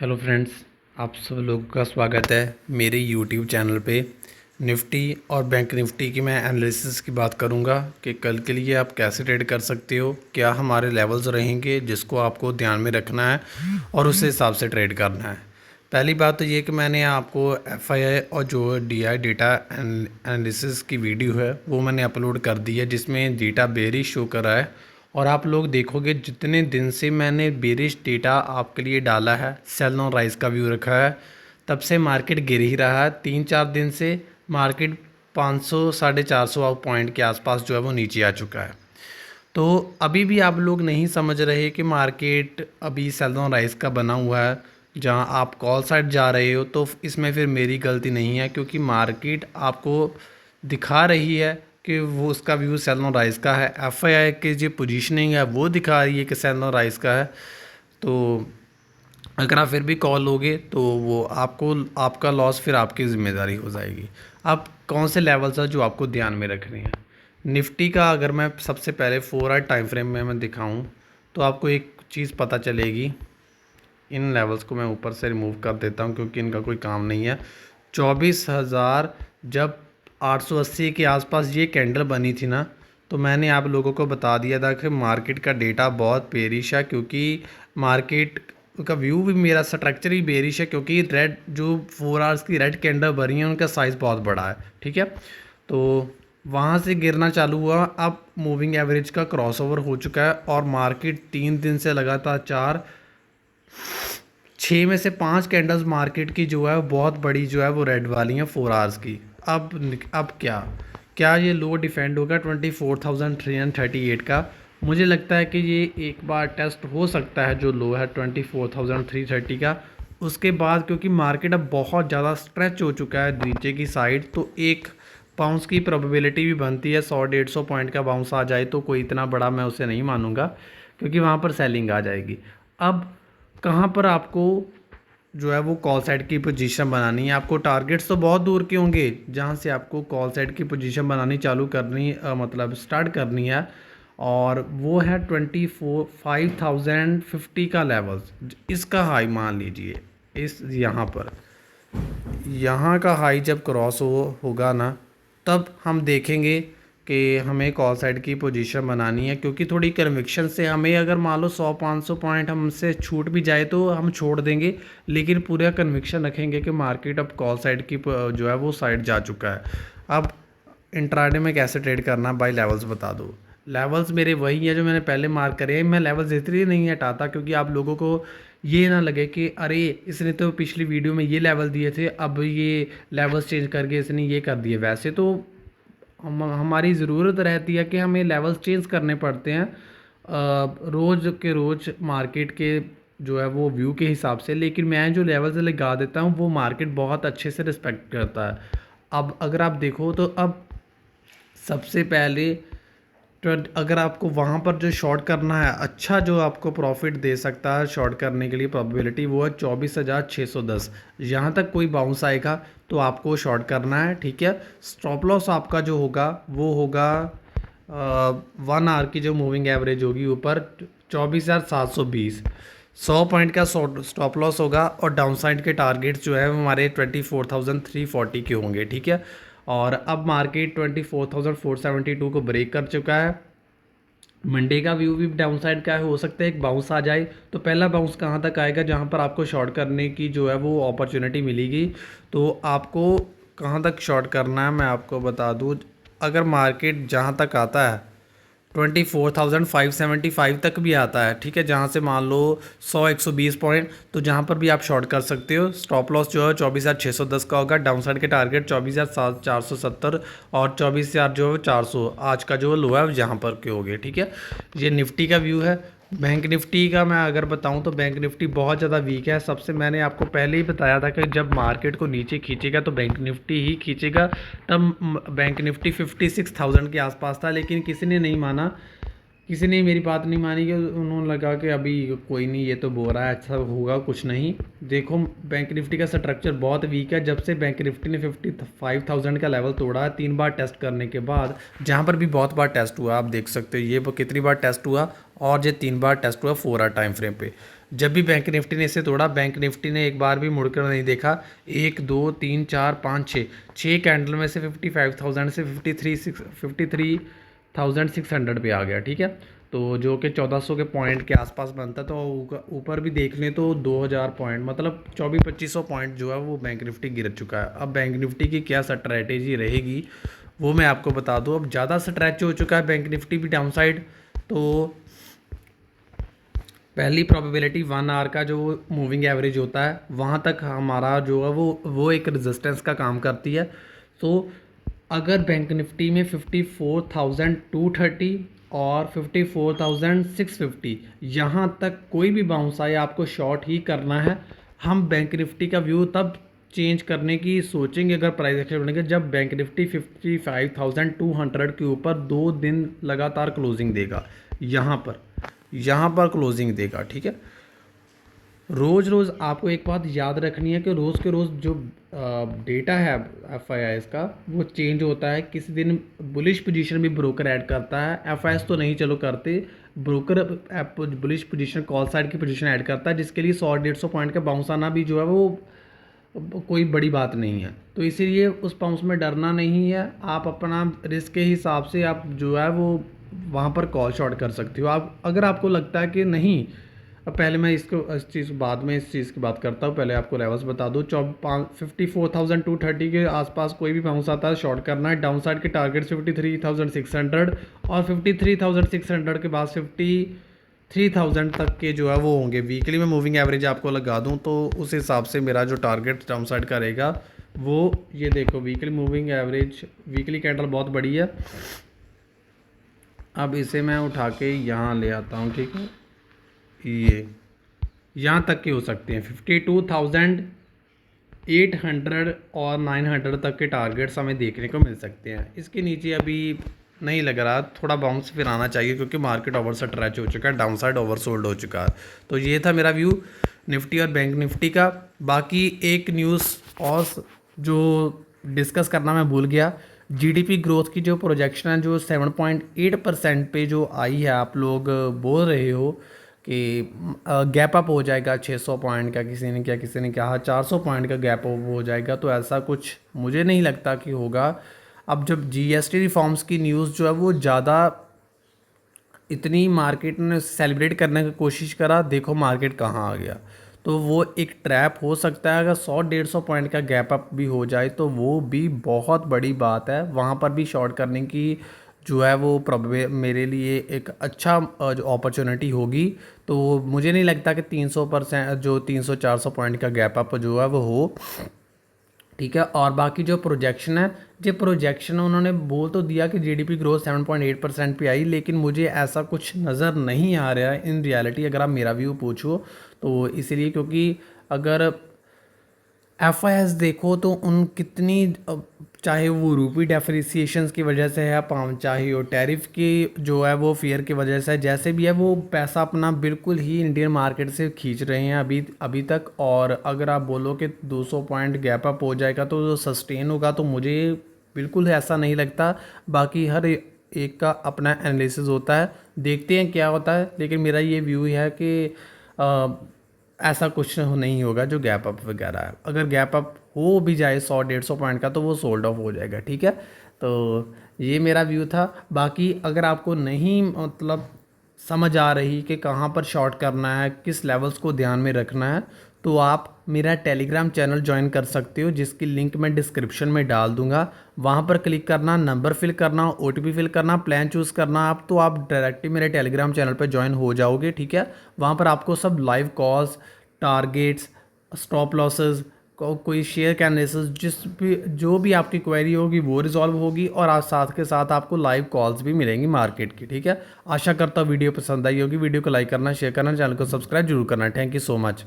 Hello friends, आप सब लोगों का स्वागत है मेरे यूट्यूब चैनल पे। निफ्टी और बैंक निफ्टी की मैं एनालिसिस की बात करूंगा कि कल के लिए आप कैसे ट्रेड कर सकते हो, क्या हमारे लेवल्स रहेंगे जिसको आपको ध्यान में रखना है और उस हिसाब से ट्रेड करना है। पहली बात तो ये कि मैंने आपको एफआईआई और जो डीआई डेटा एनालिसिस की वीडियो है वो मैंने अपलोड कर दी है, जिसमें डेटा बेरिश शो कर रहा है। और आप लोग देखोगे जितने दिन से मैंने बेरिश डेटा आपके लिए डाला है, सेल ऑन राइज का व्यू रखा है, तब से मार्केट गिर ही रहा है। 3-4 दिन से मार्केट 500 450 पॉइंट के आसपास जो है वो नीचे आ चुका है। तो अभी भी आप लोग नहीं समझ रहे कि मार्केट अभी सेल ऑन राइज का बना हुआ है, जहां आप कॉल साइड जा रहे हो। तो इसमें फिर मेरी गलती नहीं है, क्योंकि मार्केट आपको दिखा रही है कि वो उसका व्यू सेल ऑन राइज का है। एफआईआई की जो पोजीशनिंग है वो दिखा रही है कि सेल ऑन राइज का है। तो अगर आप फिर भी कॉल लोगे तो वो आपको आपका लॉस फिर आपकी ज़िम्मेदारी हो जाएगी। अब कौन से लेवल्स हैं जो आपको ध्यान में रखने हैं। निफ्टी का अगर मैं सबसे पहले 4 आवर टाइम फ्रेम में मैं दिखाऊं तो आपको एक चीज़ पता चलेगी। इन लेवल्स को मैं ऊपर से रिमूव कर देता हूं क्योंकि इनका कोई काम नहीं है। 24,000 जब 880 के आसपास ये कैंडल बनी थी ना, तो मैंने आप लोगों को बता दिया था कि मार्केट का डेटा बहुत बेरिश है, क्योंकि मार्केट का व्यू भी, मेरा स्ट्रक्चर ही बेरिश है, क्योंकि रेड जो 4 आवर्स की रेड कैंडल बनी है उनका साइज़ बहुत बड़ा है। ठीक है, तो वहाँ से गिरना चालू हुआ। अब मूविंग एवरेज का क्रॉसओवर हो चुका है और मार्केट 3 दिन से लगातार 6 में से 5 कैंडल्स मार्केट की जो है बहुत बड़ी जो है वो रेड वाली हैं 4 आवर्स की। अब क्या क्या ये लो डिफेंड होगा 24,338 का? मुझे लगता है कि ये एक बार टेस्ट हो सकता है, जो लो है 24,330 का। उसके बाद क्योंकि मार्केट अब बहुत ज़्यादा स्ट्रेच हो चुका है नीचे की साइड, तो एक बाउंस की प्रोबेबिलिटी भी बनती है। 100-150 पॉइंट का बाउंस आ जाए तो कोई इतना बड़ा मैं उसे नहीं मानूंगा, क्योंकि वहाँ पर सेलिंग आ जाएगी। अब कहाँ पर आपको जो है वो कॉल साइड की पोजीशन बनानी है। आपको टारगेट्स तो बहुत दूर के होंगे जहाँ से आपको कॉल साइड की पोजीशन बनानी चालू करनी मतलब स्टार्ट करनी है, और वो है 25,050 का लेवल्स। इसका हाई मान लीजिए, इस यहाँ का हाई जब क्रॉस होगा ना, तब हम देखेंगे कि हमें कॉल साइड की पोजीशन बनानी है। क्योंकि थोड़ी कन्विक्शन से हमें, अगर मान लो 100-500 पॉइंट हमसे छूट भी जाए तो हम छोड़ देंगे, लेकिन पूरा कन्विक्शन रखेंगे कि मार्केट अब कॉल साइड की जो है वो साइड जा चुका है। अब इंट्राडे में कैसे ट्रेड करना, बाय लेवल्स बता दो। लेवल्स मेरे वही है जो मैंने पहले मार्क करे हैं। मैं लेवल्स इसलिए नहीं हटाता क्योंकि आप लोगों को ये ना लगे कि अरे इसने तो पिछली वीडियो में ये लेवल दिए थे, अब ये लेवल्स चेंज करके इसने ये कर दिए। वैसे तो हमारी ज़रूरत रहती है कि हमें लेवल्स चेंज करने पड़ते हैं रोज़ के रोज़ मार्केट के जो है वो व्यू के हिसाब से। लेकिन मैं जो लेवल्स लगा देता हूँ वो मार्केट बहुत अच्छे से रिस्पेक्ट करता है। अब अगर आप देखो तो अब सबसे पहले तो अगर आपको वहाँ पर जो शॉर्ट करना है, अच्छा जो आपको प्रॉफिट दे सकता है शॉर्ट करने के लिए प्रोबेबिलिटी, वो है 24,610। यहाँ तक कोई बाउंस आएगा तो आपको शॉर्ट करना है। ठीक है, स्टॉप लॉस आपका जो होगा वो होगा 1 आवर की जो मूविंग एवरेज होगी ऊपर 24,720। 100 पॉइंट का स्टॉप लॉस होगा और डाउन साइड के टारगेट्स जो है हमारे 24,340 के होंगे। ठीक है, और अब मार्केट 24,472 को ब्रेक कर चुका है। मंडे का व्यू भी डाउन साइड का है, हो सकता है एक बाउंस आ जाए। तो पहला बाउंस कहाँ तक आएगा जहाँ पर आपको शॉर्ट करने की जो है वो अपॉर्चुनिटी मिलेगी। तो आपको कहाँ तक शॉर्ट करना है मैं आपको बता दूँ। अगर मार्केट जहाँ तक आता है 24,575 तक भी आता है, ठीक है, जहाँ से मान लो 100-120 पॉइंट, तो जहाँ पर भी आप शॉर्ट कर सकते हो। स्टॉप लॉस जो है 24,610 का होगा। डाउन साइड के टारगेट 24,470 और 24,000 जो है 400 आज का जो लो है जहाँ पर के हो गए। ठीक है, ये निफ्टी का व्यू है। बैंक निफ्टी का मैं अगर बताऊं तो बैंक निफ्टी बहुत ज़्यादा वीक है। सबसे मैंने आपको पहले ही बताया था कि जब मार्केट को नीचे खींचेगा तो बैंक निफ्टी ही खींचेगा। तब बैंक निफ्टी 56,000 के आसपास था, लेकिन किसी ने नहीं माना, किसी ने मेरी बात नहीं मानी। कि उन्होंने लगा कि अभी कोई नहीं, ये तो बोल रहा है अच्छा होगा, कुछ नहीं। देखो बैंक निफ्टी का स्ट्रक्चर बहुत वीक है। जब से बैंक निफ्टी ने 55,000 का लेवल तोड़ा है 3 बार टेस्ट करने के बाद, जहाँ पर भी बहुत बार टेस्ट हुआ, आप देख सकते हो ये कितनी बार टेस्ट हुआ, और ये 3 बार टेस्ट हुआ 4 आवर टाइम फ्रेम पे। जब भी बैंक निफ्टी ने इसे तोड़ा, बैंक निफ्टी ने एक बार भी मुड़कर नहीं देखा। 1 2 3 4 5 6 छः कैंडल में से 55,000 से 53,600 पे आ गया। ठीक है, तो जो कि 1400 के पॉइंट के आसपास बनता, तो ऊपर भी देख लें तो 2000 पॉइंट, मतलब 2400-2500 पॉइंट जो है वो बैंक निफ्टी गिर चुका है। अब बैंक निफ्टी की क्या स्ट्रैटेजी रहेगी वो मैं आपको बता दूं। अब ज़्यादा स्ट्रेच हो चुका है बैंक निफ्टी भी डाउन साइड। तो पहली प्रोबेबिलिटी 1 आवर का जो मूविंग एवरेज होता है वहाँ तक हमारा जो है वो एक रेजिस्टेंस का काम करती है। तो अगर बैंक निफ्टी में 54,230 और 54,650 यहाँ तक कोई भी बाउंस आए, आपको शॉर्ट ही करना है। हम बैंक निफ्टी का व्यू तब चेंज करने की सोचेंगे अगर प्राइस एक्शन बनेगा जब बैंक निफ्टी 55,200 के ऊपर 2 दिन लगातार क्लोजिंग देगा। यहाँ पर क्लोजिंग देगा। ठीक है, रोज़ आपको एक बात याद रखनी है कि रोज़ के रोज़ जो डेटा है एफ का वो चेंज होता है। किसी दिन बुलिश पोजीशन भी ब्रोकर ऐड करता है, एफ तो नहीं चलो करते, broker bullish position call side की पोजीशन ऐड करता है, जिसके लिए 100-150 पॉइंट का बाउंस आना भी जो है वो कोई बड़ी बात नहीं है। तो इसीलिए उस बाउंस में डरना नहीं है। आप अपना रिस्क के हिसाब से आप जो है वो वहाँ पर कॉल शॉर्ट कर सकते हो। आप अगर आपको लगता है कि नहीं, अब पहले मैं इसको इस चीज़ बाद में इस चीज़ की बात करता हूँ, पहले आपको लेवल्स बता दूँ। 54,230 के आसपास कोई भी बाउंस आता है शॉर्ट करना है। डाउन साइड के टारगेट 53,600 और 53,600 के बाद 53,000 तक के जो है वो होंगे। वीकली में मूविंग एवरेज आपको लगा दूं तो उस हिसाब से मेरा जो टारगेट डाउन साइड का रहेगा वो ये देखो, weekly moving average, weekly candle बहुत बड़ी है। अब इसे मैं उठा के यहाँ ले आता हूँ। ठीक है, ये यहाँ तक के हो सकते हैं 52,800 और 900 तक के टारगेट्स हमें देखने को मिल सकते हैं। इसके नीचे अभी नहीं लग रहा, थोड़ा बाउंस फिर आना चाहिए क्योंकि मार्केट ओवर स्ट्रेच हो चुका है, डाउन साइड ओवर सोल्ड हो चुका है। तो ये था मेरा व्यू निफ्टी और बैंक निफ्टी का। बाकी एक न्यूज़ और जो डिस्कस करना मैं भूल गया, जीडीपी ग्रोथ की जो प्रोजेक्शन है जो 7.8% पे जो आई है, आप लोग बोल रहे हो कि गैप अप हो जाएगा 600 पॉइंट का, किसी ने कहा 400 पॉइंट का गैप अप हो जाएगा। तो ऐसा कुछ मुझे नहीं लगता कि होगा। अब जब जीएसटी रिफॉर्म्स की न्यूज़ जो है वो ज़्यादा इतनी मार्केट ने सेलिब्रेट करने की कोशिश करा, देखो मार्केट कहाँ आ गया। तो वो एक ट्रैप हो सकता है। अगर 100-150 पॉइंट का गैप अप भी हो जाए तो वो भी बहुत बड़ी बात है, वहाँ पर भी शॉर्ट करने की जो है वो मेरे लिए एक अच्छा जो अपॉर्चुनिटी होगी। तो मुझे नहीं लगता कि 300% जो 300-400 पॉइंट का गैप अप जो है वो हो। ठीक है, और बाकी जो प्रोजेक्शन है, जो प्रोजेक्शन उन्होंने बोल तो दिया कि जीडीपी ग्रोथ 7.8% पे आई, लेकिन मुझे ऐसा कुछ नज़र नहीं आ रहा है इन रियलिटी, अगर आप मेरा व्यू पूछो तो। इसलिए क्योंकि अगर एफ देखो तो उन कितनी चाहे वो रूपी डेप्रिसिएशंस की वजह से है, पाउंड चाहे वो टैरिफ की जो है वो फियर की वजह से है, जैसे भी है वो पैसा अपना बिल्कुल ही इंडियन मार्केट से खींच रहे हैं अभी तक। और अगर आप बोलो कि 200 पॉइंट गैप अप हो जाएगा तो सस्टेन होगा, तो मुझे बिल्कुल ऐसा नहीं लगता। बाकी हर एक का अपना एनालिसिस होता है, देखते हैं क्या होता है। लेकिन मेरा ये व्यू है कि ऐसा कुछ नहीं होगा जो गैप अप वगैरह है। अगर गैप अप हो भी जाए 100-150 पॉइंट का तो वो सोल्ड ऑफ हो जाएगा। ठीक है, तो ये मेरा व्यू था। बाकी अगर आपको नहीं मतलब समझ आ रही कि कहाँ पर शॉर्ट करना है, किस लेवल्स को ध्यान में रखना है, तो आप मेरा टेलीग्राम चैनल ज्वाइन कर सकते हो, जिसकी लिंक मैं डिस्क्रिप्शन में डाल दूंगा। वहाँ पर क्लिक करना, नंबर फिल करना, ओटीपी फिल करना, प्लान चूज़ करना आप, तो आप डायरेक्टली मेरे टेलीग्राम चैनल पर ज्वाइन हो जाओगे। ठीक है, वहाँ पर आपको सब live calls, targets, stop losses, कोई शेयर का एनालिसिस, जो भी आपकी क्वेरी होगी वो रिजॉल्व होगी, और आज साथ के साथ आपको लाइव कॉल्स भी मिलेंगी मार्केट की। ठीक है, आशा करता हूँ वीडियो पसंद आई होगी। वीडियो को लाइक करना, शेयर करना, चैनल को सब्सक्राइब जरूर करना। Thank you so much.